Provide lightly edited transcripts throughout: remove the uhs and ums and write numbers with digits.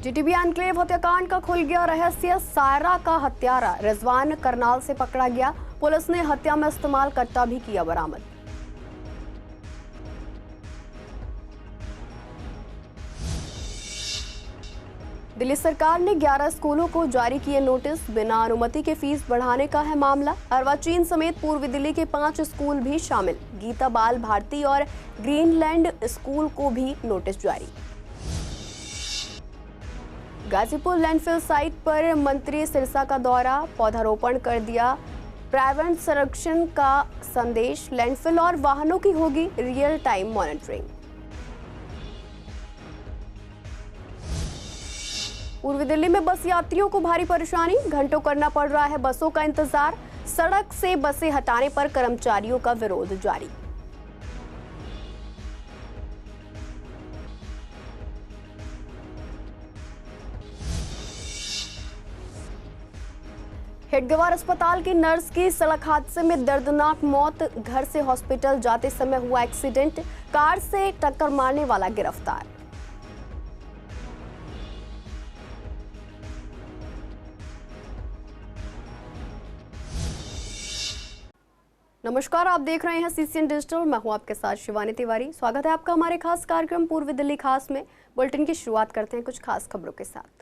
GTB enclave हत्याकांड का खुल गया रहस्य। सायरा का हत्यारा रिजवान करनाल से पकड़ा गया। पुलिस ने हत्या में इस्तेमाल कट्टा भी किया बरामद। दिल्ली सरकार ने 11 स्कूलों को जारी किए नोटिस। बिना अनुमति के फीस बढ़ाने का है मामला। अर्वाचीन समेत पूर्वी दिल्ली के 5 स्कूल भी शामिल। गीता बाल भारती और ग्रीनलैंड स्कूल को भी नोटिस जारी। गाजीपुर लैंडफिल साइट पर मंत्री सिरसा का दौरा, पौधारोपण कर दिया। पर्यावरण संरक्षण का संदेश। लैंडफिल और वाहनों की होगी रियल टाइम मॉनिटरिंग। पूर्वी दिल्ली में बस यात्रियों को भारी परेशानी, घंटों करना पड़ रहा है बसों का इंतजार। सड़क से बसें हटाने पर कर्मचारियों का विरोध जारी। हेडगेवार अस्पताल की नर्स की सड़क हादसे में दर्दनाक मौत। घर से हॉस्पिटल जाते समय हुआ एक्सीडेंट। कार से टक्कर मारने वाला गिरफ्तार। नमस्कार, आप देख रहे हैं सीसीएन डिजिटल। मैं हूं आपके साथ शिवानी तिवारी। स्वागत है आपका हमारे खास कार्यक्रम पूर्वी दिल्ली खास में। बुलेटिन की शुरुआत करते हैं कुछ खास खबरों के साथ।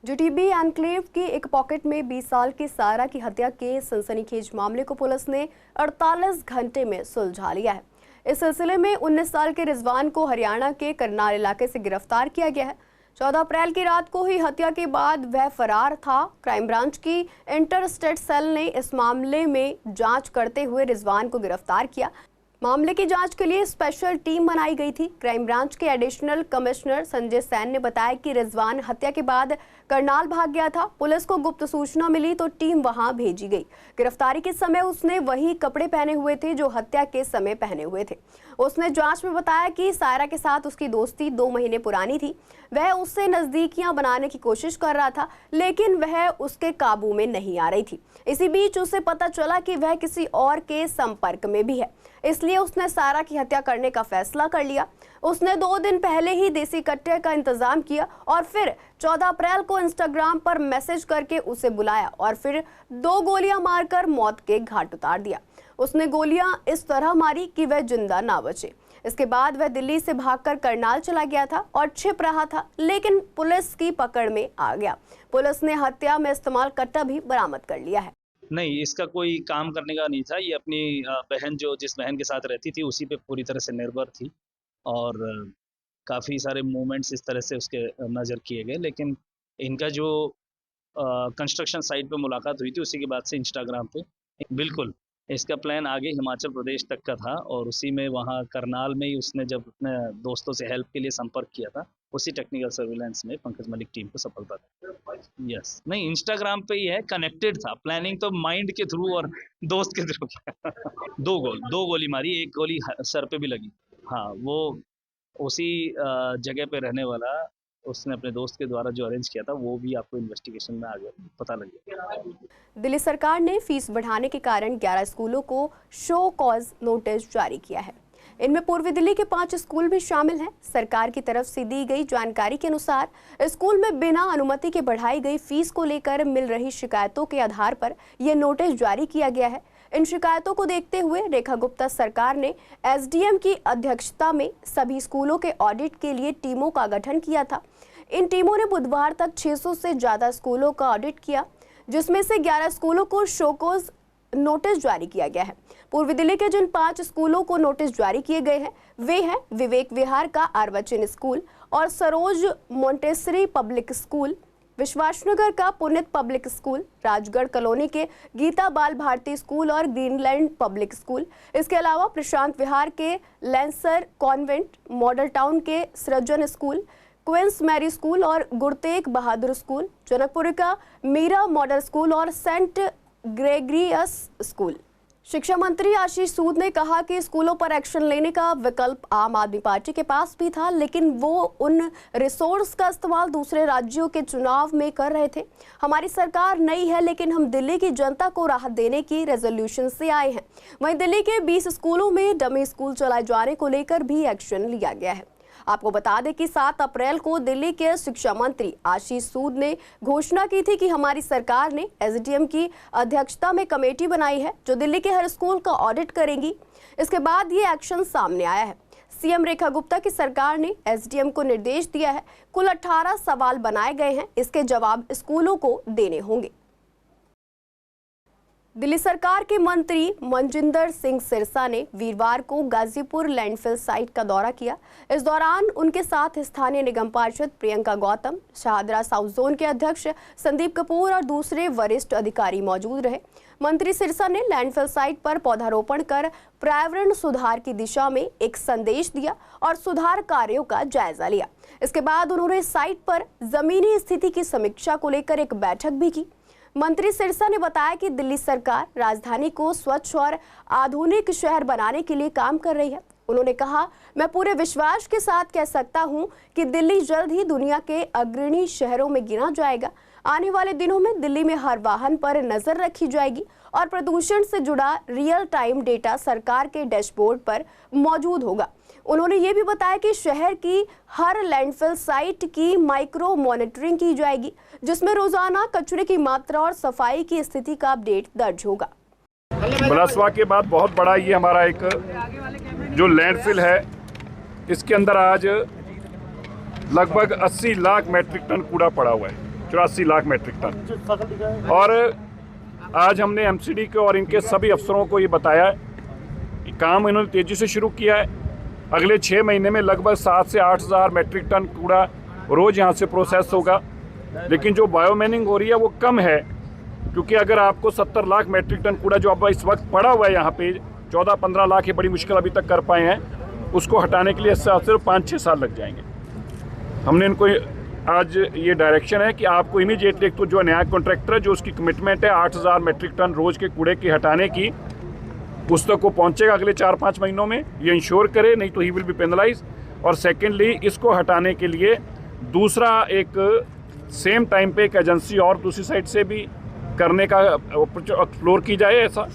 जीटीबी एनक्लेव की एक पॉकेट में 20 साल की सायरा की हत्या के सनसनीखेज मामले को पुलिस ने 48 घंटे में सुलझा लिया है। इस सिलसिले में 19 साल के रिजवान को हरियाणा के करनाल इलाके से गिरफ्तार किया गया है। 14 अप्रैल की रात को ही हत्या के बाद वह फरार था। क्राइम ब्रांच की इंटर स्टेट सेल ने इस मामले में जांच करते हुए रिजवान को गिरफ्तार किया। मामले की जांच के लिए स्पेशल टीम बनाई गई थी। क्राइम ब्रांच के एडिशनल कमिश्नर संजय सैन ने बताया कि रिजवान हत्या के बाद करनाल भाग गया था। पुलिस को गुप्त सूचना मिली तो टीम वहां भेजी गई। गिरफ्तारी के समय उसने वही कपड़े पहने हुए थे जो हत्या के समय पहने हुए थे। उसने जांच में बताया कि सायरा के साथ उसकी दोस्ती 2 महीने पुरानी थी। वह उससे नजदीकियां बनाने की कोशिश कर रहा था, लेकिन वह उसके काबू में नहीं आ रही थी। इसी बीच उसे पता चला कि वह किसी और के संपर्क में भी है, इसलिए उसने सायरा की हत्या करने का फैसला कर लिया। उसने 2 दिन पहले ही देसी कट्टे का इंतजाम किया और फिर 14 अप्रैल को इंस्टाग्राम पर मैसेज करके उसे बुलाया और फिर 2 गोलियां मारकर मौत के घाट उतार दिया। उसने गोलियां इस तरह मारी कि वह जिंदा ना बचे। इसके बाद वह दिल्ली से भागकर करनाल चला गया था और छिप रहा था, लेकिन पुलिस की पकड़ में आ गया। पुलिस ने हत्या में इस्तेमाल कट्टा भी बरामद कर लिया है। नहीं, इसका कोई काम करने का नहीं था। ये अपनी बहन जिस बहन के साथ रहती थी उसी पे पूरी तरह से निर्भर थी और काफ़ी सारे मूवमेंट्स इस तरह से उसके नज़र किए गए। लेकिन इनका जो कंस्ट्रक्शन साइट पे मुलाकात हुई थी उसी के बाद से इंस्टाग्राम पे बिल्कुल इसका प्लान आगे हिमाचल प्रदेश तक का था और उसी में वहाँ करनाल में ही उसने जब अपने दोस्तों से हेल्प के लिए संपर्क किया था, उसी टेक्निकल सर्विलेंस में पंकज मलिक टीम को सफलता दी। यस, नहीं, इंस्टाग्राम पे ही है, कनेक्टेड था। प्लानिंग तो माइंड के थ्रू और दोस्त के थ्रू किया। 2 गोली मारी, 1 गोली सर पे भी लगी। हाँ, वो उसी जगह पे रहने वाला, उसने अपने दोस्त के द्वारा जो अरेंज किया था, वो भी आपको इन्वेस्टिगेशन में आगे पता लगेगा। दिल्ली सरकार ने फीस बढ़ाने के कारण 11 स्कूलों को शो कॉज नोटिस जारी किया है। इनमें पूर्वी दिल्ली के 5 स्कूल भी शामिल हैं। सरकार की तरफ से दी गई जानकारी के अनुसार स्कूल में बिना अनुमति के बढ़ाई गई फीस को लेकर मिल रही शिकायतों के आधार पर यह नोटिस जारी किया गया है। इन शिकायतों को देखते हुए रेखा गुप्ता सरकार ने एसडीएम की अध्यक्षता में सभी स्कूलों के ऑडिट के लिए टीमों का गठन किया था। इन टीमों ने बुधवार तक 600 से ज्यादा स्कूलों का ऑडिट किया, जिसमें से 11 स्कूलों को शोकॉज नोटिस जारी किया गया है। पूर्वी दिल्ली के जिन 5 स्कूलों को नोटिस जारी किए गए हैं वे हैं विवेक विहार का अर्वाचीन स्कूल और Saroj Montessori public school, Vishwas Nagar का पुनित पब्लिक स्कूल, राजगढ़ कॉलोनी के गीता बाल भारती स्कूल और ग्रीनलैंड पब्लिक स्कूल। इसके अलावा प्रशांत विहार के लेंसर कॉन्वेंट, मॉडल टाउन के सृजन स्कूल, क्वींस मैरी स्कूल और गुरतेग बहादुर स्कूल, जनकपुर का मीरा मॉडल स्कूल और सेंट ग्रेगरियस स्कूल। शिक्षा मंत्री आशीष सूद ने कहा कि स्कूलों पर एक्शन लेने का विकल्प आम आदमी पार्टी के पास भी था, लेकिन वो उन रिसोर्स का इस्तेमाल दूसरे राज्यों के चुनाव में कर रहे थे। हमारी सरकार नई है, लेकिन हम दिल्ली की जनता को राहत देने की रेजोल्यूशन से आए हैं। वहीं दिल्ली के 20 स्कूलों में डमी स्कूल चलाए जाने को लेकर भी एक्शन लिया गया है। आपको बता दें कि 7 अप्रैल को दिल्ली के शिक्षा मंत्री आशीष सूद ने घोषणा की थी कि हमारी सरकार ने एसडीएम की अध्यक्षता में कमेटी बनाई है जो दिल्ली के हर स्कूल का ऑडिट करेगी। इसके बाद ये एक्शन सामने आया है। सीएम रेखा गुप्ता की सरकार ने एसडीएम को निर्देश दिया है। कुल 18 सवाल बनाए गए हैं, इसके जवाब स्कूलों को देने होंगे। दिल्ली सरकार के मंत्री मनजिंदर सिंह सिरसा ने वीरवार को गाजीपुर लैंडफिल साइट का दौरा किया। इस दौरान उनके साथ स्थानीय निगम पार्षद प्रियंका गौतम, शाहदरा साउथ जोन के अध्यक्ष संदीप कपूर और दूसरे वरिष्ठ अधिकारी मौजूद रहे। मंत्री सिरसा ने लैंडफिल साइट पर पौधारोपण कर पर्यावरण सुधार की दिशा में एक संदेश दिया और सुधार कार्यों का जायजा लिया। इसके बाद उन्होंने साइट पर जमीनी स्थिति की समीक्षा को लेकर एक बैठक भी की। मंत्री सिरसा ने बताया कि दिल्ली सरकार राजधानी को स्वच्छ और आधुनिक शहर बनाने के लिए काम कर रही है। उन्होंने कहा, मैं पूरे विश्वास के साथ कह सकता हूं कि दिल्ली जल्द ही दुनिया के अग्रणी शहरों में गिना जाएगा। आने वाले दिनों में दिल्ली में हर वाहन पर नजर रखी जाएगी और प्रदूषण से जुड़ा रियल टाइम डेटा सरकार के डैशबोर्ड पर मौजूद होगा। उन्होंने ये भी बताया कि शहर की हर लैंडफिल साइट की माइक्रो मॉनिटरिंग की जाएगी, जिसमें रोजाना कचरे की मात्रा और सफाई की स्थिति का अपडेट दर्ज होगा। बलसवा के बाद बहुत बड़ा ये हमारा एक जो लैंडफिल है, इसके अंदर आज लगभग 80 लाख मैट्रिक टन कूड़ा पड़ा हुआ है, 84 लाख मैट्रिक टन। और आज हमने एमसीडी के और इनके सभी अफसरों को ये बताया कि काम इन्होंने तेजी से शुरू किया है। अगले 6 महीने में लगभग 7 से 8 हज़ार मैट्रिक टन कूड़ा रोज़ यहाँ से प्रोसेस होगा। लेकिन जो बायोमैनिंग हो रही है वो कम है, क्योंकि अगर आपको 70 लाख मैट्रिक टन कूड़ा जो अब इस वक्त पड़ा हुआ है यहाँ पे 14-15 लाख ये बड़ी मुश्किल अभी तक कर पाए हैं, उसको हटाने के लिए सिर्फ 5-6 साल लग जाएंगे। हमने इनको आज ये डायरेक्शन है कि आपको इमीडिएटली एक तो जो नया कॉन्ट्रैक्टर है जो उसकी कमिटमेंट है 8,000 मैट्रिक टन रोज़ के कूड़े की हटाने की, उस तक को पहुँचेगा अगले 4-5 महीनों में, ये इंश्योर करे, नहीं तो ही विल बी पेनलाइज। और सेकेंडली इसको हटाने के लिए दूसरा एक सेम टाइम पे एक एजेंसी और दूसरी साइड से भी करने का एक्सप्लोर की जाए ऐसा,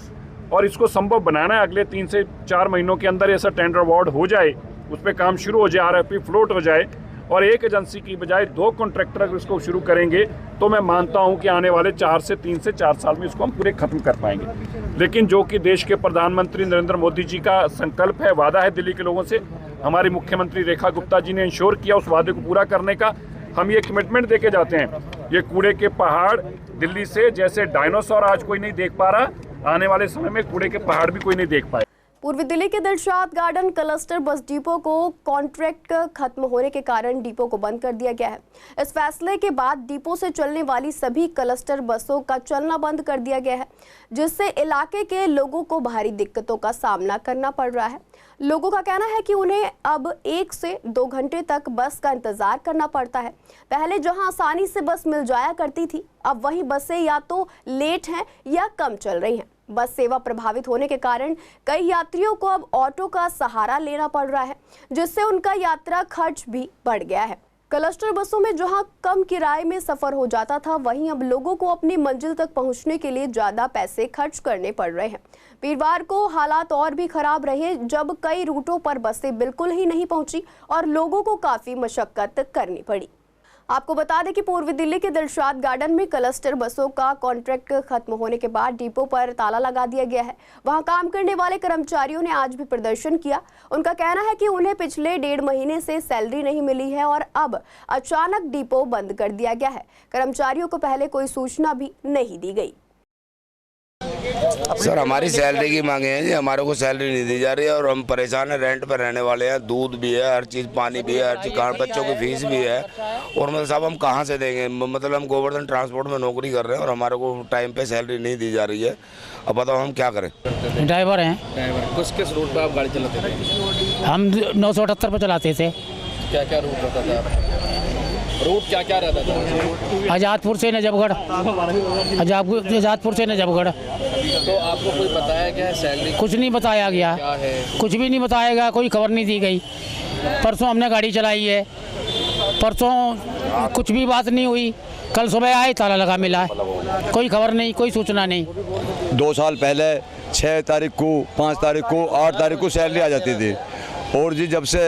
और इसको संभव बनाना है अगले 3 से 4 महीनों के अंदर ऐसा टेंडर अवार्ड हो जाए, उस पर काम शुरू हो जाए, आरएफपी फ्लोट हो जाए और एक एजेंसी की बजाय 2 कॉन्ट्रैक्टर अगर इसको शुरू करेंगे तो मैं मानता हूं कि आने वाले 3 से 4 साल में इसको हम पूरे खत्म कर पाएंगे। लेकिन जो कि देश के प्रधानमंत्री नरेंद्र मोदी जी का संकल्प है, वादा है दिल्ली के लोगों से, हमारी मुख्यमंत्री रेखा गुप्ता जी ने इंश्योर किया उस वादे को पूरा करने का। हम ये कमिटमेंट दे के जाते हैं, ये कूड़े के पहाड़ दिल्ली से जैसे डायनासोर आज कोई नहीं देख पा रहा, आने वाले समय में कूड़े के पहाड़ भी कोई नहीं देख पाए। पूर्वी दिल्ली के Dilshad garden cluster bus depot को कॉन्ट्रैक्ट खत्म होने के कारण डिपो को बंद कर दिया गया है। इस फैसले के बाद डिपो से चलने वाली सभी क्लस्टर बसों का चलना बंद कर दिया गया है, जिससे इलाके के लोगों को भारी दिक्कतों का सामना करना पड़ रहा है। लोगों का कहना है कि उन्हें अब 1 से 2 घंटे तक बस का इंतजार करना पड़ता है। पहले जहां आसानी से बस मिल जाया करती थी, अब वहीं बसें या तो लेट हैं या कम चल रही हैं। बस सेवा प्रभावित होने के कारण कई यात्रियों को अब ऑटो का सहारा लेना पड़ रहा है, जिससे उनका यात्रा खर्च भी बढ़ गया है। क्लस्टर बसों में जहां कम किराए में सफर हो जाता था, वहीं अब लोगों को अपनी मंजिल तक पहुंचने के लिए ज्यादा पैसे खर्च करने पड़ रहे हैं। वीरवार को हालात और भी खराब रहे, जब कई रूटों पर बसें बिल्कुल ही नहीं पहुंची और लोगों को काफी मशक्कत करनी पड़ी। आपको बता दें कि पूर्वी दिल्ली के दिलशाद गार्डन में क्लस्टर बसों का कॉन्ट्रैक्ट खत्म होने के बाद डिपो पर ताला लगा दिया गया है। वहां काम करने वाले कर्मचारियों ने आज भी प्रदर्शन किया। उनका कहना है कि उन्हें पिछले 1.5 महीने से सैलरी नहीं मिली है और अब अचानक डिपो बंद कर दिया गया है। कर्मचारियों को पहले कोई सूचना भी नहीं दी गई। सर, हमारी सैलरी की मांगे हैं जी, हमारे को सैलरी नहीं दी जा रही है और हम परेशान हैं। रेंट पर रहने वाले हैं, दूध भी है, हर चीज़, पानी भी है, हर चीज़, बच्चों की फीस भी है। और मतलब साहब हम कहाँ से देंगे? मतलब हम गोवर्धन ट्रांसपोर्ट में नौकरी कर रहे हैं और हमारे को टाइम पे सैलरी नहीं दी जा रही है। अब बताओ हम क्या करें? ड्राइवर हैं। किस रूट पर आप गाड़ी चलाते थे? हम 978 पर चलाते थे। क्या क्या रूट रहता था? रूट क्या क्या रहता था? आज़ादपुर से नजफगढ़, आज़ादपुर से नजफगढ़। तो आपको कोई बताया गया सैलरी? कुछ नहीं बताया गया, क्या है? कुछ भी नहीं बताया गया, कोई खबर नहीं दी गई। परसों हमने गाड़ी चलाई है, परसों कुछ भी बात नहीं हुई। कल सुबह आए, ताला लगा मिला है, कोई खबर नहीं, कोई सूचना नहीं। 2 साल पहले 6 तारीख को, 5 तारीख को, 8 तारीख को सैलरी आ जाती थी। और जी जब से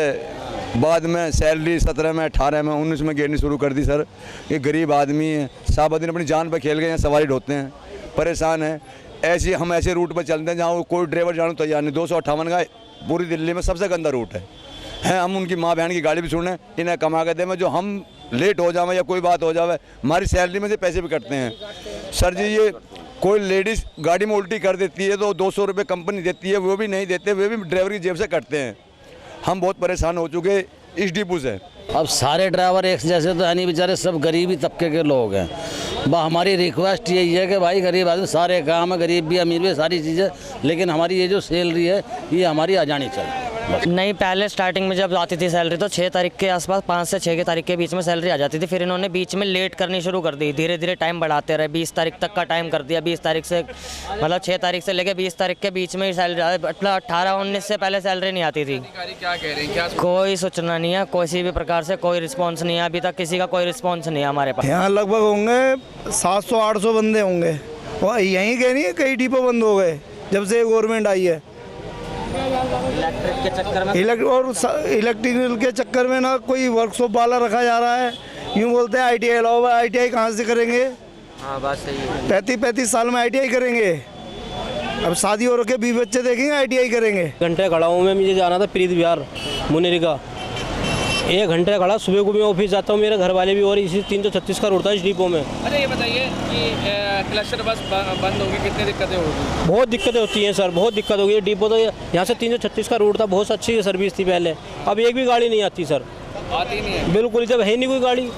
बाद में सैलरी 17 में 18 में 19 में गिरनी शुरू कर दी सर। ये गरीब आदमी है, साहब दिन अपनी जान पे खेल गए हैं, सवारी ढोते हैं, परेशान हैं। ऐसे हम ऐसे रूट पर चलते हैं जहाँ कोई ड्राइवर जाने तैयार नहीं। 258 का पूरी दिल्ली में सबसे गंदा रूट है। हम उनकी माँ बहन की गाड़ी भी सुने, इन्हें कमा के दें, जो हम लेट हो जावे या कोई बात हो जावे, हमारी सैलरी में से पैसे भी कटते हैं सर जी। ये कोई लेडीज़ गाड़ी में उल्टी कर देती है तो 200 रुपये कंपनी देती है, वो भी नहीं देते, वे भी ड्राइवर की जेब से कटते हैं। हम बहुत परेशान हो चुके इस डिपो से। अब सारे ड्राइवर एक जैसे तो है नहीं, बेचारे सब गरीबी तबके के लोग हैं। हमारी रिक्वेस्ट यही है कि भाई गरीब आदमी सारे काम है, गरीब भी अमीर भी सारी चीज़ें, लेकिन हमारी ये जो सैलरी है ये हमारी आ जानी चाहिए। नहीं, पहले स्टार्टिंग में जब आती थी सैलरी तो 6 तारीख के आसपास, 5 से 6 की तारीख के बीच में सैलरी आ जाती थी। फिर इन्होंने बीच में लेट करनी शुरू कर दी, धीरे धीरे टाइम बढ़ाते रहे, 20 तारीख तक का टाइम कर दिया। 20 तारीख से मतलब 6 तारीख से लेकर 20 तारीख के बीच में ही सैलरी, मतलब 18-19 से पहले सैलरी नहीं आती थी। क्या कह रहे हैं, क्या कोई सूचना नहीं है, किसी भी प्रकार से कोई रिस्पॉन्स नहीं है, अभी तक किसी का कोई रिस्पॉन्स नहीं है हमारे पास। यहाँ लगभग होंगे 700-800 बंदे होंगे, और यहीं कह नहीं है कई डिपो बंद हो गए जब से गवर्नमेंट आई है। इलेक्ट्रिक के चक्कर में इलेक्ट्रिकल के चक्कर में ना कोई वर्कशॉप वाला रखा जा रहा है। यूँ बोलते हैं ITI लाओ, ITI कहाँ से करेंगे? हाँ, बात सही है। 35 साल में ITI करेंगे? अब शादी हो रखे 20 बच्चे देखेंगे ITI करेंगे? घंटे खड़ा हूँ मैं, मुझे जाना था प्रीत विहार मुनेरिका। 1 घंटे खड़ा, सुबह को भी ऑफिस जाता हूँ, मेरे घर वाले भी, और इसी 336 का रोड था इस डिपो में। अच्छा ये बताइए कि क्लस्टर बस बंद होगी, कितनी दिक्कतें होगी? बहुत दिक्कतें होती हैं सर, बहुत दिक्कत होगी। ये डिपो तो यहाँ से 336 का रोड था, बहुत अच्छी सर्विस थी पहले, अब एक भी गाड़ी नहीं आती सर, आती नहीं है बिल्कुल। जब है नहीं कोई गाड़ी,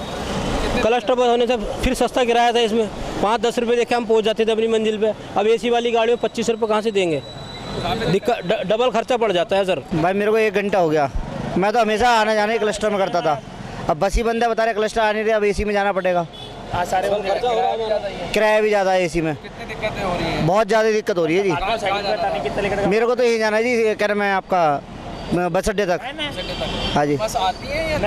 क्लस्टर बस होने से फिर सस्ता किराया था इसमें, 5-10 रुपये देखे हम पहुँच जाते थे अपनी मंजिल पे। अब AC वाली गाड़ी में 25 रुपये कहाँ से देंगे? दिक्कत, डबल खर्चा पड़ जाता है सर। भाई मेरे को 1 घंटा हो गया, मैं तो हमेशा आने जाने क्लस्टर में करता था, अब बस ही बंदे बता रहे क्लस्टर आने दे, अब AC में जाना पड़ेगा। किराया भी ज़्यादा है AC में। कितनी दिक्कतें हो रही हैं? बहुत ज़्यादा दिक्कत हो रही है जी। मेरे को तो यही जाना है जी, कह रहे मैं आपका बस अड्डे तक। हाँ जी, बस आती है या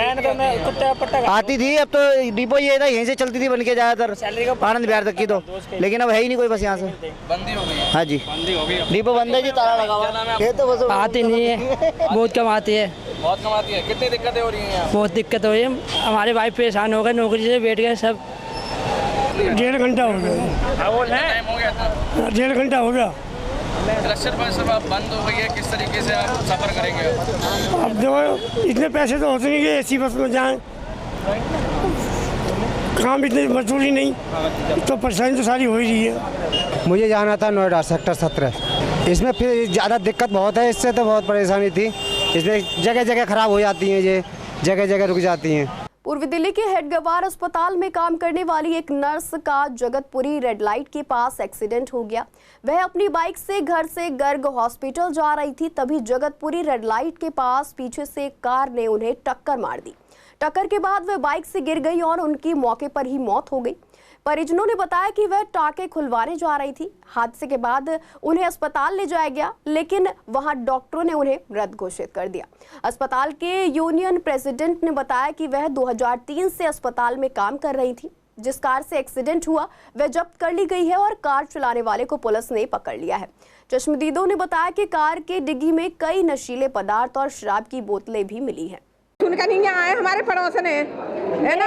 आती थी, अब तो डिपो ये था, यहीं से चलती थी बन के ज़्यादातर आनंद विहार तक की तो, लेकिन अब है ही नहीं कोई बस यहाँ से। बंदी हो गई? हाँ जी, डिपो बंद है जी, ताला लगा हुआ है। तो बस आती नहीं है, बहुत कम आती है। बहुत कम आती है। कितनी दिक्कतें हो रही हैं यहाँ? बहुत दिक्कत हो रही है, हमारे भाई परेशान हो गए, नौकरी से बैठ गए सब। 1.5 घंटा हो गया। टाइम हो गया था? 1.5 घंटा हो गया। क्लस्टर बस अब बंद हो गई है, किस तरीके से आप सफ़र करेंगे? अब जो इतने पैसे तो होते नहीं कि AC बस में जाएं, काम इतनी मजदूरी नहीं, तो परेशानी तो सारी हो ही रही है। मुझे जाना था नोएडा सेक्टर 17, इसमें फिर ज़्यादा दिक्कत बहुत है, इससे तो बहुत परेशानी थी। इसमें जगह जगह ख़राब हो जाती हैं, ये जगह जगह रुक जाती हैं। पूर्वी दिल्ली के हेडगवार अस्पताल में काम करने वाली एक नर्स का जगतपुरी रेड लाइट के पास एक्सीडेंट हो गया। वह अपनी बाइक से घर से गर्ग हॉस्पिटल जा रही थी, तभी जगतपुरी रेड लाइट के पास पीछे से एक कार ने उन्हें टक्कर मार दी। टक्कर के बाद वह बाइक से गिर गई और उनकी मौके पर ही मौत हो गई। परिजनों ने बताया कि वह टाके खुलवाने जा रही थी। हादसे के बाद उन्हें अस्पताल ले जाया गया, लेकिन वहां डॉक्टरों ने उन्हें मृत घोषित कर दिया। अस्पताल के यूनियन प्रेसिडेंट ने बताया कि वह 2003 से अस्पताल में काम कर रही थी। जिस कार से एक्सीडेंट हुआ वह जब्त कर ली गई है और कार चलाने वाले को पुलिस ने पकड़ लिया है। चश्मदीदों ने बताया कि कार के डिग्गी में कई नशीले पदार्थ और शराब की बोतलें भी मिली हैं। सुनकर नहीं आए हमारे पड़ोसन है ना,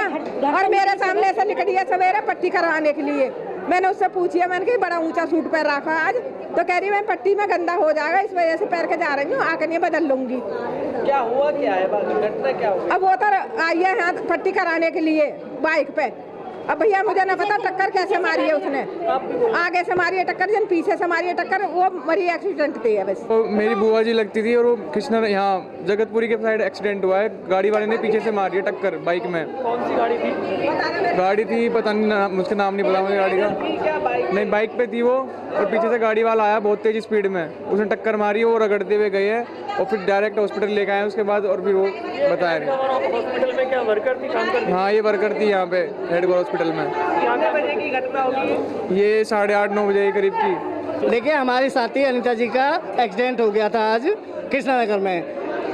और मेरे सामने ऐसा निकली है सवेरे पट्टी करवाने के लिए। मैंने उससे पूछी, मैंने कहा बड़ा ऊंचा सूट पैर रखा आज, तो कह रही मैं पट्टी में गंदा हो जाएगा, इस वजह से पैर के जा रही हूँ, आकर ये बदल लूंगी। क्या हुआ, क्या है घटना, क्या हुआ? अब वो तो आई है यहाँ पट्टी कराने के लिए बाइक पे। अब भैया मुझे ना पता टक्कर कैसे मारी है उसने, आगे से मारी है टक्कर, जन पीछे से मारी है टक्कर, वो मरी एक्सीडेंट थी है बस। तो मेरी बुआ जी लगती थी और वो कृष्णा यहाँ जगतपुरी के साइड एक्सीडेंट हुआ है, गाड़ी वाले ने पीछे से मारी है टक्कर बाइक में। कौन सी गाड़ी थी? गाड़ी थी पता नहीं, मुझे नाम नहीं पता मुझे गाड़ी का। नहीं बाइक पे थी वो, और पीछे से गाड़ी वाला आया बहुत तेज स्पीड में, उसने टक्कर मारी, वो रगड़ते हुए गए हैं और फिर डायरेक्ट हॉस्पिटल लेके आए उसके बाद, और फिर वो बताया नहीं। हॉस्पिटल में क्या वर्कर थी, काम करती? हाँ ये वर्कर थी यहाँ पे हेडगोर हॉस्पिटल में। कितने बजे की घटना होगी? ये 8:30-9 बजे के करीब की। देखिए हमारी साथी अनिता जी का एक्सीडेंट हो गया था आज कृष्णानगर में,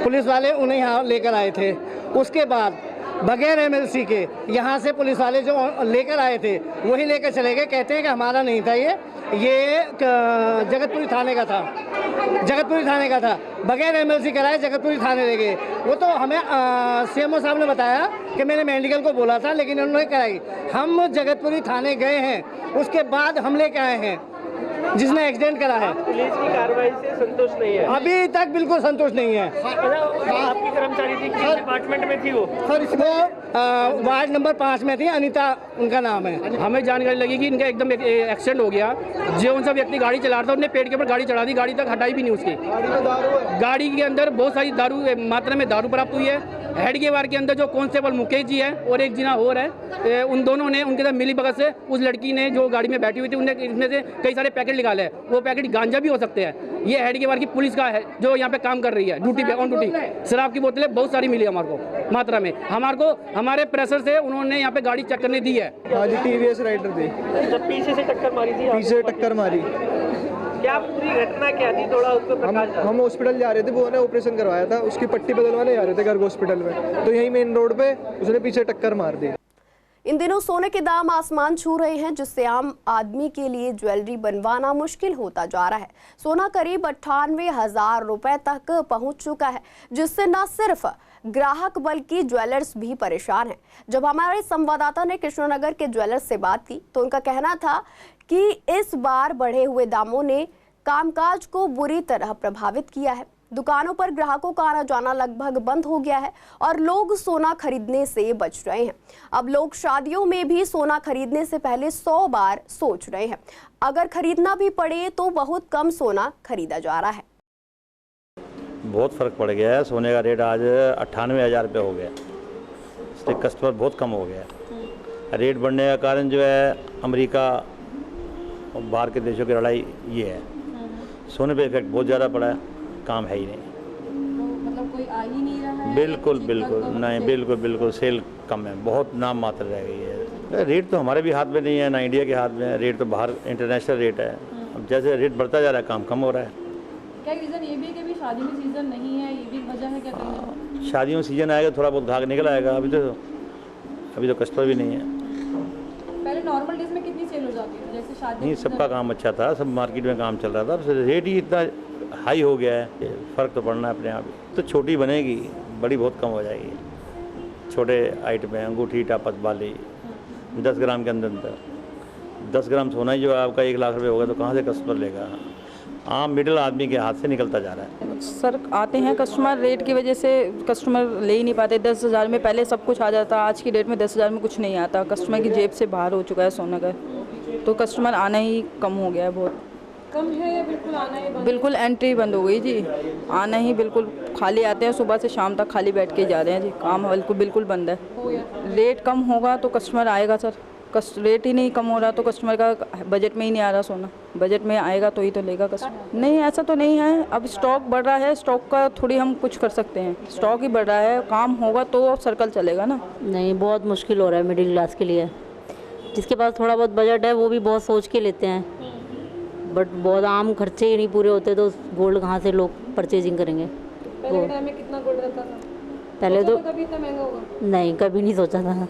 पुलिस वाले उन्हें यहाँ लेकर आए थे। उसके बाद बगैर एमएलसी के यहाँ से पुलिस वाले जो लेकर आए थे वही लेकर चले गए। कहते हैं कि हमारा नहीं था, ये जगतपुरी थाने का था, जगतपुरी थाने का था। बगैर एमएलसी कराए जगतपुरी थाने ले गए। वो तो हमें सीएमओ साहब ने बताया कि मैंने मेडिकल को बोला था, लेकिन उन्होंने कराई। हम जगतपुरी थाने गए हैं, उसके बाद हम लेके आए हैं जिसने एक्सीडेंट करा है। पुलिस की कार्रवाई से संतुष्ट नहीं है? अभी तक बिल्कुल संतुष्ट नहीं है। आपकी कर्मचारी थी, किस डिपार्टमेंट में थी वो? वार्ड नंबर 5 में थी, अनीता उनका नाम है। हमें जानकारी लगी कि इनका एकदम एक्सीडेंट हो गया। जो उनसा व्यक्ति गाड़ी चला रहा था उन्हें पेट के ऊपर गाड़ी चढ़ा दी, गाड़ी तक हटाई भी नहीं उसकी। गाड़ी के अंदर बहुत सारी दारू मात्रा में दारू प्राप्त हुई है। हेड गेवार के अंदर जो कांस्टेबल मुकेश जी है और एक जना और है, उन दोनों ने उनके साथ मिली भगत से उस लड़की ने जो गाड़ी में बैठी हुई थी उन्हें इसमें से कई सारे पैकेट निकाले हैं। वो पैकेट गांजा भी हो सकते हैं। ये हेड गेवार की पुलिस का है जो यहाँ पे काम कर रही है, ड्यूटी पे, ऑन ड्यूटी। शराब की बोतलें बहुत सारी मिली हमारे को मात्रा में। हमारे प्रेशर से उन्होंने यहाँ पे गाड़ी चेक करने दी है। हाँ जी, टीवीएस राइडर थी। जब पीछे से टक्कर मारी थी? पीछे टक्कर मारी। क्या पूरी घटना क्या थी, थोड़ा उस पर प्रकाश डालो। हम हॉस्पिटल जा रहे थे, वो ने ऑपरेशन करवाया था, उसकी पट्टी बदलवाने जा रहे थे गर्ग हॉस्पिटल में, तो यही मेन रोड पे उसने पीछे टक्कर मार दी। इन दिनों सोने के दाम आसमान छू रहे हैं, जिससे आम आदमी के लिए ज्वेलरी बनवाना मुश्किल होता जा रहा है। सोना करीब 98,000 रुपए तक पहुंच चुका है, जिससे न सिर्फ ग्राहक बल्कि ज्वेलर्स भी परेशान हैं। जब हमारे संवाददाता ने कृष्णनगर के ज्वेलर्स से बात की तो उनका कहना था कि इस बार बढ़े हुए दामों ने कामकाज को बुरी तरह प्रभावित किया है। दुकानों पर ग्राहकों का आना जाना लगभग बंद हो गया है और लोग सोना खरीदने से बच रहे हैं। अब लोग शादियों में भी सोना खरीदने से पहले 100 बार सोच रहे हैं। अगर खरीदना भी पड़े तो बहुत कम सोना खरीदा जा रहा है। बहुत फ़र्क पड़ गया है। सोने का रेट आज 98,000 रुपये हो गया। इसलिए कस्टमर बहुत कम हो गया। रेट बढ़ने का कारण जो है अमेरिका और बाहर के देशों की लड़ाई ये है। सोने पे इफेक्ट बहुत ज़्यादा पड़ा है, काम है ही नहीं। तो मतलब कोई आ ही नहीं रहा है? बिल्कुल नहीं, बिल्कुल सेल कम है, बहुत नाम मात्र रह गई है। रेट तो हमारे भी हाथ में नहीं है, ना इंडिया के हाथ में है। रेट तो बाहर इंटरनेशनल रेट है। अब जैसे रेट बढ़ता जा रहा है, काम कम हो रहा है। क्या रीज़न ये भी है कि अभी शादी में सीज़न नहीं है, ये भी वजह है क्या? कहीं शादियों में सीजन आएगा, थोड़ा बहुत घाघ निकल आएगा। अभी तो कस्टमर भी नहीं है। पहले नॉर्मल डेज में कितनी सेल हो जाती थी? जैसे शादी नहीं, सबका काम अच्छा था, सब मार्केट में काम चल रहा था। रेट ही इतना हाई हो गया है, फ़र्क तो पड़ना है अपने आप। तो छोटी बनेगी, बड़ी बहुत कम हो जाएगी। छोटे आइटम में अंगूठी, टापस, बाली 10 ग्राम के अंदर 10 ग्राम सोना ही जो आपका 1 लाख रुपए होगा तो कहाँ से कस्टमर लेगा? आम मिडिल आदमी के हाथ से निकलता जा रहा है। सर आते हैं कस्टमर, रेट की वजह से कस्टमर ले ही नहीं पाते। 10,000 में पहले सब कुछ आ जाता, आज की डेट में 10,000 में कुछ नहीं आता। कस्टमर की जेब से बाहर हो चुका है सोना का, तो कस्टमर आना ही कम हो गया है। बहुत कम है या बिल्कुल आना ही बंद? बिल्कुल एंट्री बंद हो गई जी। आना ही बिल्कुल खाली आते हैं, सुबह से शाम तक खाली बैठ के जा रहे हैं जी। काम बिल्कुल बंद है। रेट कम होगा तो कस्टमर आएगा सर। रेट ही नहीं कम हो रहा तो कस्टमर का बजट में ही नहीं आ रहा सोना। बजट में आएगा तो ही तो लेगा कस्टमर। नहीं, ऐसा तो नहीं है। अब स्टॉक बढ़ रहा है, स्टॉक का थोड़ी हम कुछ कर सकते हैं। स्टॉक ही बढ़ रहा है, काम होगा तो सर्कल चलेगा ना। नहीं, बहुत मुश्किल हो रहा है मिडिल क्लास के लिए। जिसके पास थोड़ा बहुत बजट है वो भी बहुत सोच के लेते हैं, बट बहुत आम खर्चे ही नहीं पूरे होते तो गोल्ड कहाँ से लोग परचेजिंग करेंगे? पहले के टाइम में कितना गोल्ड रहता था? पहले तो कभी इतना महंगा होगा? नहीं, कभी नहीं सोचा था।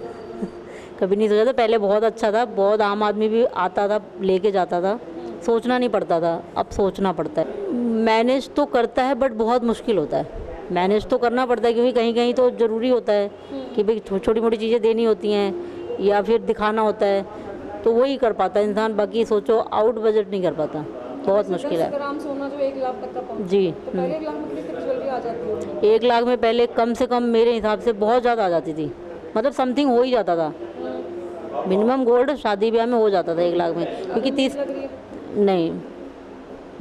कभी नहीं सोचा था। पहले बहुत अच्छा था, बहुत आम आदमी भी आता था, लेके जाता था, सोचना नहीं पड़ता था। अब सोचना पड़ता है। मैनेज तो करता है बट बहुत मुश्किल होता है। मैनेज तो करना पड़ता है क्योंकि कहीं कहीं तो ज़रूरी होता है कि भाई छोटी मोटी चीज़ें देनी होती हैं या फिर दिखाना होता है, तो वही कर पाता है इंसान। बाकी सोचो आउट बजट नहीं कर पाता, बहुत मुश्किल है। 10 ग्राम सोना जो 1 लाख तक का पहुंचा जी, तो पहले 1 लाख में कितनी ज्वेलरी आ जाती है? 1 लाख में पहले कम से कम मेरे हिसाब से बहुत ज़्यादा आ जाती थी। मतलब समथिंग हो ही जाता था। मिनिमम गोल्ड शादी ब्याह में हो जाता था 1 लाख में, क्योंकि 30 नहीं,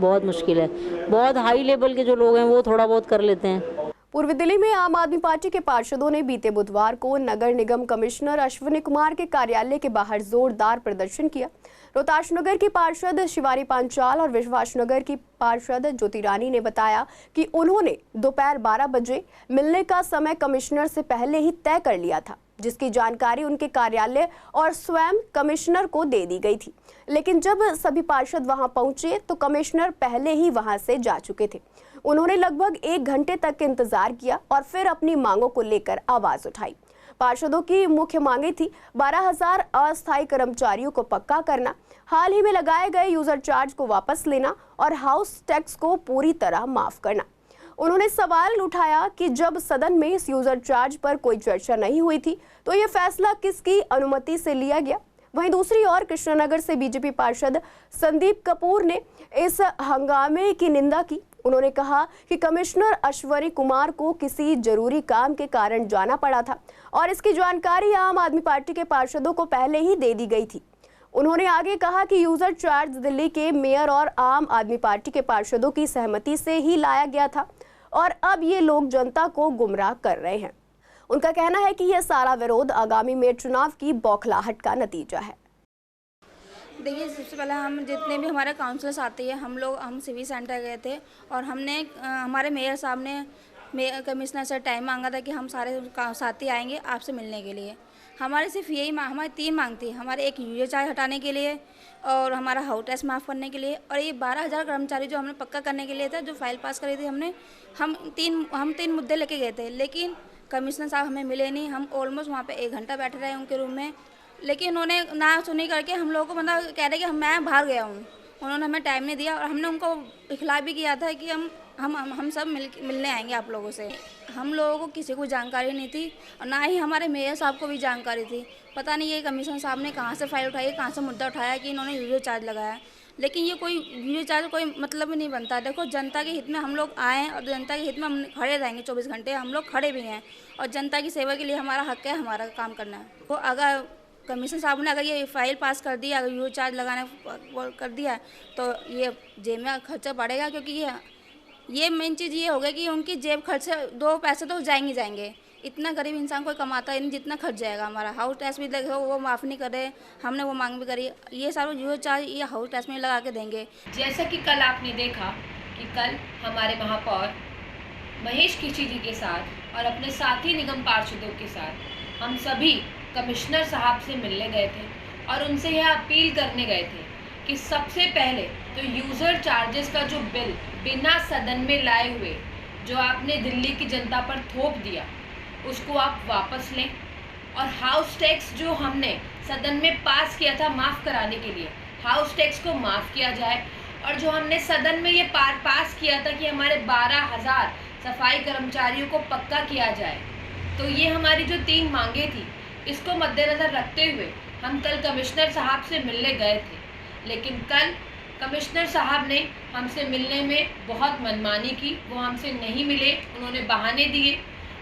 बहुत मुश्किल है। बहुत हाई लेवल के जो लोग हैं वो थोड़ा बहुत कर लेते हैं। पूर्वी दिल्ली में आम आदमी पार्टी के पार्षदों ने बीते बुधवार को नगर निगम कमिश्नर अश्विनी कुमार के कार्यालय के बाहर जोरदार प्रदर्शन किया। रोहतास नगर की पार्षद शिवानी पांचाल और विश्वास नगर की पार्षद ज्योति रानी ने बताया कि उन्होंने दोपहर 12 बजे मिलने का समय कमिश्नर से पहले ही तय कर लिया था, जिसकी जानकारी उनके कार्यालय और स्वयं कमिश्नर को दे दी गई थी। लेकिन जब सभी पार्षद वहां पहुंचे तो कमिश्नर पहले ही वहां से जा चुके थे। उन्होंने लगभग 1 घंटे तक इंतजार किया और फिर अपनी मांगों को लेकर आवाज उठाई। पार्षदों की मुख्य मांगे थी 12,000 अस्थायी कर्मचारियों को पक्का करना, हाल ही में लगाए गए यूजर चार्ज को वापस लेना और हाउस टैक्स को पूरी तरह माफ करना। उन्होंने सवाल उठाया कि जब सदन में इस यूजर चार्ज पर कोई चर्चा नहीं हुई थी तो ये फैसला किसकी अनुमति से लिया गया। वहीं दूसरी ओर कृष्णनगर से बीजेपी पार्षद संदीप कपूर ने इस हंगामे की निंदा की। उन्होंने कहा कि कमिश्नर अश्वनी कुमार को किसी जरूरी काम के कारण जाना पड़ा था और इसकी जानकारी आम आदमी पार्टी के पार्षदों को पहले ही दे दी गई थी। उन्होंने आगे कहा कि यूजर चार्ज दिल्ली के मेयर और आम आदमी पार्टी के पार्षदों की सहमति से ही लाया गया था और अब ये लोग जनता को गुमराह कर रहे हैं। उनका कहना है कि यह सारा विरोध आगामी मेयर चुनाव की बौखलाहट का नतीजा है। देखिए, सबसे पहले हम जितने भी हमारे काउंसलर्स आते हैं, हम सिविल सेंटर गए थे और हमने हमारे मेयर साहब ने कमिश्नर से टाइम मांगा था कि हम सारे साथी आएंगे आपसे मिलने के लिए। हमारे सिर्फ यही हमारी 3 मांग थी। हमारे एक यूजर चार्ज हटाने के लिए और हमारा हाउस टैक्स माफ़ करने के लिए और ये 12,000 कर्मचारी जो हमने पक्का करने के लिए था, जो फाइल पास करी थी हमने, हम तीन मुद्दे लेके गए थे, लेकिन कमिश्नर साहब हमें मिले नहीं। हम ऑलमोस्ट वहाँ पे 1 घंटा बैठे रहे उनके रूम में, लेकिन उन्होंने ना सुनी करके हम लोगों को मतलब कह रहे कि मैं बाहर गया हूँ। उन्होंने हमें टाइम नहीं दिया और हमने उनको इखलाह भी किया था कि हम सब मिलने आएंगे आप लोगों से। हम लोगों को किसी को जानकारी नहीं थी और ना ही हमारे मेयर साहब को भी जानकारी थी। पता नहीं ये कमिश्नर साहब ने कहाँ से फाइल उठाई, कहाँ से मुद्दा उठाया कि इन्होंने यूजर चार्ज लगाया, लेकिन ये कोई यूजर चार्ज कोई मतलब ही नहीं बनता। देखो, जनता के हित में हम लोग आए हैं और जनता के हित में हम खड़े रहेंगे। 24 घंटे हम लोग खड़े भी हैं और जनता की सेवा के लिए हमारा हक है, हमारा काम करना है। तो अगर कमिश्नर साहब ने अगर ये फाइल पास कर दिया, अगर यूजर चार्ज लगाने कर दिया तो ये जेब में खर्चा बढ़ेगा, क्योंकि ये मेन चीज़ ये होगा कि उनकी जेब खर्च 2 पैसे तो जाएंगे। इतना गरीब इंसान कोई कमाता है नहीं जितना खर्च जाएगा। हमारा हाउस टैक्स भी देखो वो माफ़ नहीं करे, हमने वो मांग भी करी। ये सारा यूजर चार्ज ये हाउस टैक्स में लगा के देंगे। जैसा कि कल आपने देखा कि कल हमारे महापौर महेश खींची जी के साथ और अपने साथी निगम पार्षदों के साथ हम सभी कमिश्नर साहब से मिलने गए थे और उनसे यह अपील करने गए थे कि सबसे पहले तो यूज़र चार्जेस का जो बिल बिना सदन में लाए हुए जो आपने दिल्ली की जनता पर थोप दिया उसको आप वापस लें और हाउस टैक्स जो हमने सदन में पास किया था माफ़ कराने के लिए, हाउस टैक्स को माफ़ किया जाए। और जो हमने सदन में ये पास किया था कि हमारे 12,000 सफाई कर्मचारियों को पक्का किया जाए, तो ये हमारी जो 3 मांगे थी इसको मद्देनज़र रखते हुए हम कल कमिश्नर साहब से मिलने गए थे। लेकिन कल कमिश्नर साहब ने हमसे मिलने में बहुत मनमानी की, वो हमसे नहीं मिले, उन्होंने बहाने दिए।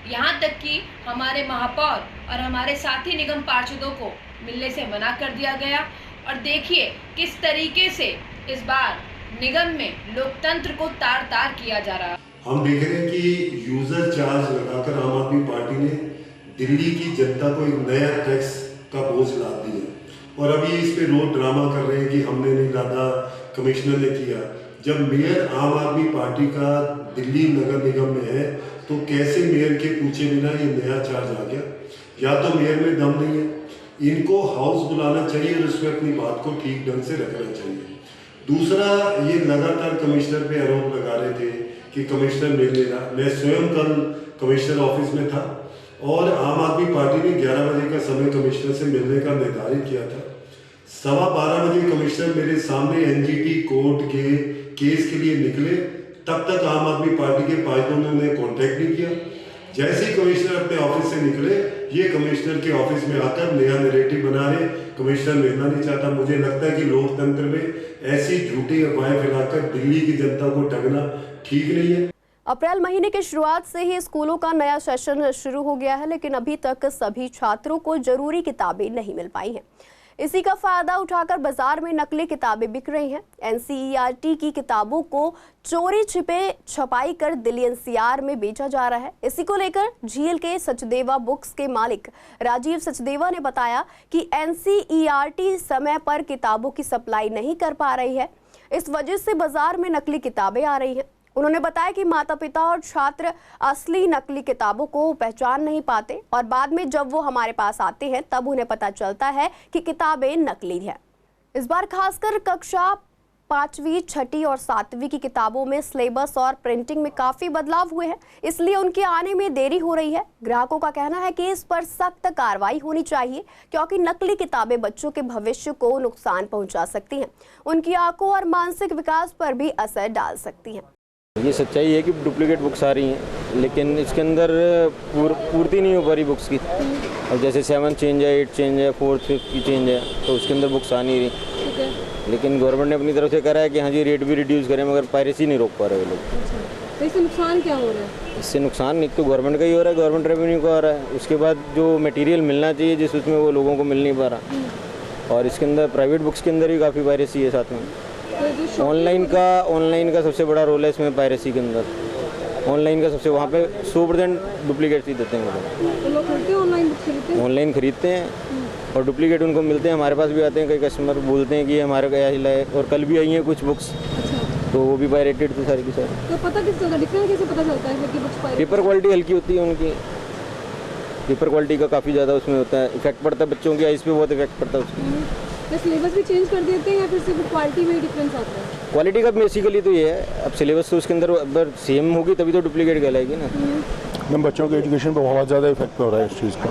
यहाँ तक कि हमारे महापौर और हमारे साथी निगम पार्षदों को मिलने से मना कर दिया गया। और देखिए किस तरीके से इस बार निगम में लोकतंत्र को तार-तार किया जा रहा है। हम देख रहे हैं कि यूजर चार्ज लगाकर आम आदमी पार्टी ने दिल्ली की जनता को एक नया टैक्स का बोझ लाद दिया और अभी इस पे रोड ड्रामा कर रहे हैं कि हमने नहीं लादा, कमिश्नर ने किया। जब मेयर आम आदमी पार्टी का दिल्ली नगर निगम में है तो कैसे मेयर के पूछे बिना ये नया चार्ज आ गया? या तो मेयर में दम नहीं है, इनको हाउस बुलाना चाहिए और उसमें अपनी बात को ठीक ढंग से रखना चाहिए। दूसरा, ये लगातार कमिश्नर पे आरोप लगा रहे थे कि कमिश्नर मिल लेना। मैं स्वयं कल कमिश्नर ऑफिस में था और आम आदमी पार्टी ने 11 बजे का समय कमिश्नर से मिलने का निर्धारित किया था। 12:15 बजे कमिश्नर मेरे सामने एनजीटी कोर्ट के केस के लिए निकले, तब तक आम आदमी पार्टी के पार्षदों ने उन्हें कॉन्टैक्ट नहीं किया। जैसे ही कमिश्नर अपने ऑफिस से निकले, ये कमिश्नर के ऑफिस में आकर नया नैरेटिव बना रहे, कमिश्नर मिलना नहीं चाहता। मुझे लगता है कि लोकतंत्र में ऐसी झूठी अफवाहें फैलाकर दिल्ली की जनता को ठगना ठीक नहीं है। अप्रैल महीने की शुरुआत से ही स्कूलों का नया सेशन शुरू हो गया है, लेकिन अभी तक सभी छात्रों को जरूरी किताबें नहीं मिल पाई हैं। इसी का फायदा उठाकर बाजार में नकली किताबें बिक रही हैं। एनसीईआरटी की किताबों को चोरी छिपे छपाई कर दिल्ली एनसीआर में बेचा जा रहा है। इसी को लेकर झील के सचदेवा बुक्स के मालिक राजीव सचदेवा ने बताया कि एनसीईआरटी समय पर किताबों की सप्लाई नहीं कर पा रही है, इस वजह से बाजार में नकली किताबें आ रही हैं। उन्होंने बताया कि माता पिता और छात्र असली नकली किताबों को पहचान नहीं पाते और बाद में जब वो हमारे पास आते हैं तब उन्हें पता चलता है कि किताबें नकली हैं। इस बार खासकर कक्षा 5वीं, 6ठी और 7वीं की किताबों में सिलेबस और प्रिंटिंग में काफी बदलाव हुए हैं, इसलिए उनके आने में देरी हो रही है। ग्राहकों का कहना है कि इस पर सख्त कार्रवाई होनी चाहिए, क्योंकि नकली किताबें बच्चों के भविष्य को नुकसान पहुंचा सकती हैं, उनकी आंखों और मानसिक विकास पर भी असर डाल सकती हैं। ये सच्चाई है कि डुप्लीकेट बुक्स आ रही हैं, लेकिन इसके अंदर पूर्ति नहीं हो पा रही बुक्स की। अब जैसे 7 चेंज है, 8 चेंज है, 4th 5th की चेंज है, तो उसके अंदर बुक्स आ नहीं रही। लेकिन गवर्नमेंट ने अपनी तरफ से करा है कि हाँ जी रेट भी रिड्यूस करें, मगर पायरेसी नहीं रोक पा रहे वो लोग। तो इससे नुकसान क्या हो रहा है? इससे नुकसान एक तो गवर्नमेंट का ही हो रहा है, गवर्नमेंट रेवेन्यू को आ रहा है। उसके बाद जो मटेरियल मिलना चाहिए जिस उसमें वो लोगों को मिल नहीं पा रहा। और इसके अंदर प्राइवेट बुक्स के अंदर भी काफ़ी पायरेसी है साथ में। ऑनलाइन का सबसे बड़ा रोल है इसमें पायरेसी के अंदर। ऑनलाइन का सबसे वहाँ पे 100% डुप्लीकेट ही देते हैं वो तो लोग खरीदते हैं ऑनलाइन खरीदते हैं और डुप्लीकेट उनको मिलते हैं। हमारे पास भी आते हैं कई कस्टमर, बोलते हैं कि हमारे को यही लाए, और कल भी आई हैं कुछ बुक्स। तो वो भी पायरेटेड थी सारी की सारी। तो पता किस तरह डिफरेंस कैसे पता चलता है कि बुक्स पायरेटेड? पेपर क्वालिटी हल्की होती है उनकी, पेपर क्वालिटी का काफ़ी ज़्यादा उसमें होता है, इफेक्ट पड़ता है बच्चों की आइज़ पे, बहुत इफेक्ट पड़ता है उसकी। तो सिलेबस भी चेंज कर देते हैं या फिर सिर्फ क्वालिटी में ही डिफरेंस आता है? क्वालिटी का बेसिकली तो ये है, अब सिलेबस तो उसके अंदर अगर सेम होगी तभी तो डुप्लीकेट कहलाएगी ना। मैम बच्चों के एजुकेशन पर बहुत ज़्यादा इफेक्ट हो रहा है इस चीज़ का।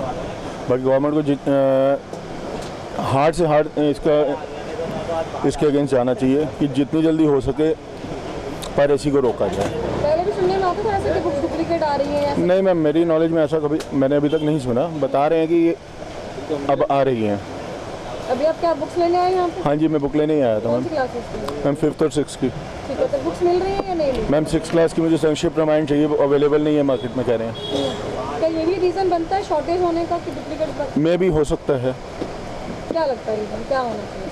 बाकी गवर्नमेंट को हार्ड से हार्ड इसके अगेंस्ट जाना चाहिए कि जितनी जल्दी हो सके पायरेसी को रोका जाए। पहले भी सुनने में आता था ऐसे कि बुक्स डुप्लीकेट आ रही है? नहीं मैम, मेरी नॉलेज में ऐसा कभी मैंने अभी तक नहीं सुना। बता रहे हैं कि ये अब आ रही हैं। अभी आप क्या बुक्स लेने आए यहाँ पे? हाँ जी, मैं बुक लेने ही आया था मैम। मैम 5th और 6th की। ठीक है, तो बुक्स मिल रही है या नहीं? मैम 6th क्लास की मुझे संक्षिप्त रामायण चाहिए, वो अवेलेबल नहीं है मार्केट में कह रहे हैं। क्या ये भी रीज़न बनता है शॉर्टेज होने का कि डुप्लीकेट? में भी हो सकता है। क्या लगता है रीज़न क्या होना चाहिए?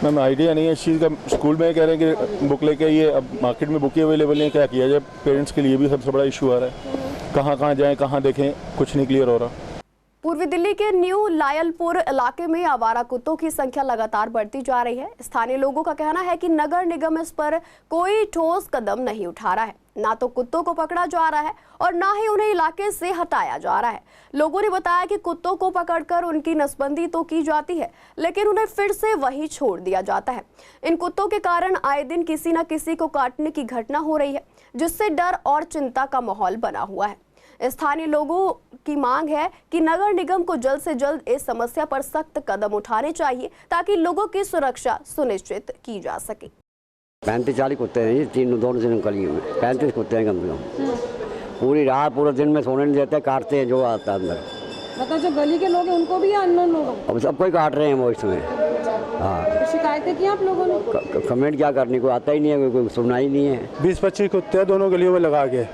मैम आइडिया नहीं है इस चीज़ का। स्कूल में कह रहे हैं कि बुक लेके आइए, अब मार्केट में बुक ही अवेलेबल नहीं है, क्या किया जाए? पेरेंट्स के लिए भी सबसे बड़ा इशू आ रहा है, कहाँ जाएँ, कहाँ देखें, कुछ नहीं क्लियर हो रहा। पूर्वी दिल्ली के न्यू लायलपुर इलाके में आवारा कुत्तों की संख्या लगातार बढ़ती जा रही है। स्थानीय लोगों का कहना है कि नगर निगम इस पर कोई ठोस कदम नहीं उठा रहा है। ना तो कुत्तों को पकड़ा जा रहा है और ना ही उन्हें इलाके से हटाया जा रहा है। लोगों ने बताया कि कुत्तों को पकड़कर उनकी नसबंदी तो की जाती है, लेकिन उन्हें फिर से वहीं छोड़ दिया जाता है। इन कुत्तों के कारण आए दिन किसी न किसी को काटने की घटना हो रही है, जिससे डर और चिंता का माहौल बना हुआ है। स्थानीय लोगों की मांग है कि नगर निगम को जल्द से जल्द इस समस्या पर सख्त कदम उठाने चाहिए, ताकि लोगों की सुरक्षा सुनिश्चित की जा सके। 35-40 कुत्ते हैं, 2 गलियों में 35 कुत्ते हैं कम से कम। पूरी रात पूरे दिन में सोने नहीं देते, काटते हैं जो आता है अंदर। मतलब जो गली के लोग हैं उनको भी या अननोन लोगों? अब सबको ही काट रहे हैं वो इसमें। हाँ, शिकायतें की आप लोगों ने? कमेंट क्या करने को आता ही नहीं है, कोई सुनना ही नहीं है। 20-25 कुत्ते हैं दोनों गलियों में लगा के।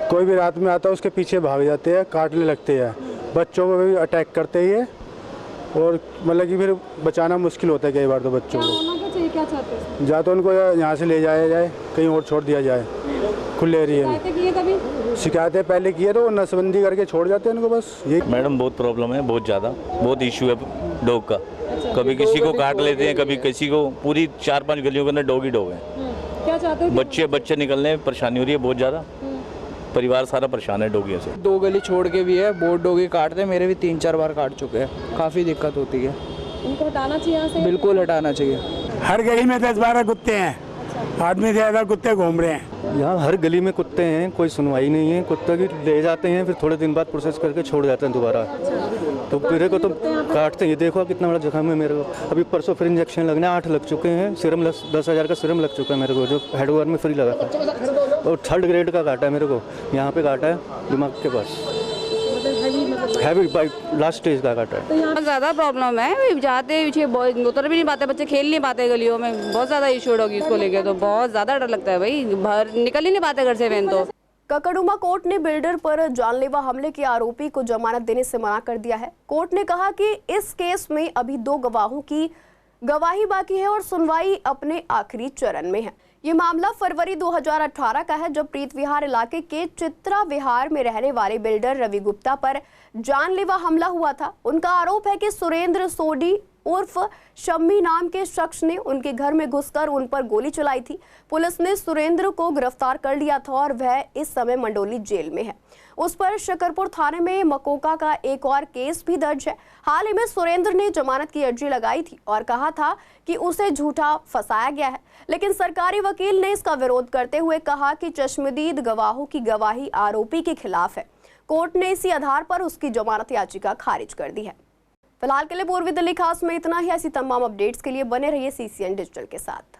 कोई भी रात में आता है उसके पीछे भाग जाते हैं, काटने लगते हैं, बच्चों को भी अटैक करते ही है, और मतलब कि फिर बचाना मुश्किल होता है कई बार तो बच्चों को। क्या चाहते हैं? या तो उनको यहाँ से ले जाया जाए, कहीं और छोड़ दिया जाए खुले एरिया में। शिकायतें पहले की है तो वो नसबंदी करके छोड़ जाते हैं उनको, बस ये। मैडम बहुत प्रॉब्लम है, बहुत ज़्यादा, बहुत इशू है डॉग का। कभी किसी को काट लेते हैं, कभी किसी को। पूरी 4-5 गलियों के अंदर डॉग ही डॉग है। क्या चाहते हो? बच्चे निकलने में परेशानी हो रही है बहुत ज़्यादा। परिवार सारा परेशान है डॉगियों से। 2 गली छोड़ के भी है, बहुत डॉगी काटते हैं। मेरे भी 3-4 बार काट चुके हैं, काफ़ी दिक्कत होती है। इनको हटाना चाहिए यहाँ से? बिल्कुल हटाना चाहिए। हर गली में 10-12 कुत्ते हैं, आदमी से ज़्यादा कुत्ते घूम रहे हैं यहाँ। हर गली में कुत्ते हैं, कोई सुनवाई नहीं है। कुत्ते की ले जाते हैं, फिर थोड़े दिन बाद प्रोसेस करके छोड़ जाते हैं दोबारा। तो मेरे को तो काटते हैं। ये देखो कितना बड़ा जख्म है मेरे को। अभी परसों फिर इंजेक्शन लगने 8 लग चुके हैं। सीरम 10,000 का सीरम लग चुका है मेरे को, जो हेडओवर में फ्री लगा था। और 3rd ग्रेड का काटा है मेरे को, यहाँ पे काटा है दिमाग के पास, हैवी बाइक लास्ट स्टेज का काटा है। तो यहाँ ज़्यादा प्रॉब्लम है, जाते पीछे उतर भी नहीं पाते, बच्चे खेल नहीं पाते गलियों में। बहुत ज़्यादा इशू होगी इसको लेके, तो बहुत ज़्यादा डर लगता है भाई, बाहर निकल ही नहीं पाते घर से। मैंने तो ककड़ुमा कोर्ट ने बिल्डर पर जानलेवा हमले के आरोपी को जमानत देने से मना कर दिया है। कोर्ट ने कहा कि इस केस में अभी 2 गवाहों की गवाही बाकी है और सुनवाई अपने आखिरी चरण में है। ये मामला फरवरी 2018 का है, जब प्रीत विहार इलाके के चित्रा विहार में रहने वाले बिल्डर रवि गुप्ता पर जानलेवा हमला हुआ था। उनका आरोप है कि सुरेंद्र सोडी उर्फ शम्मी नाम के शख्स ने उनके घर में घुसकर उन पर गोली चलाई थी। पुलिस ने सुरेंद्र को गिरफ्तार कर लिया था और वह इस समय मंडोली जेल में है। उस पर शकरपुर थाने में मकोका का एक और केस भी दर्ज है। हाल ही में सुरेंद्र ने जमानत की अर्जी लगाई थी और कहा था कि उसे झूठा फंसाया गया है, लेकिन सरकारी वकील ने इसका विरोध करते हुए कहा कि चश्मदीद गवाहों की गवाही आरोपी के खिलाफ है। कोर्ट ने इसी आधार पर उसकी जमानत याचिका खारिज कर दी है। फिलहाल के लिए पूर्वी दिल्ली खास में इतना ही। ऐसी तमाम अपडेट्स के लिए बने रहिए CCN डिजिटल के साथ।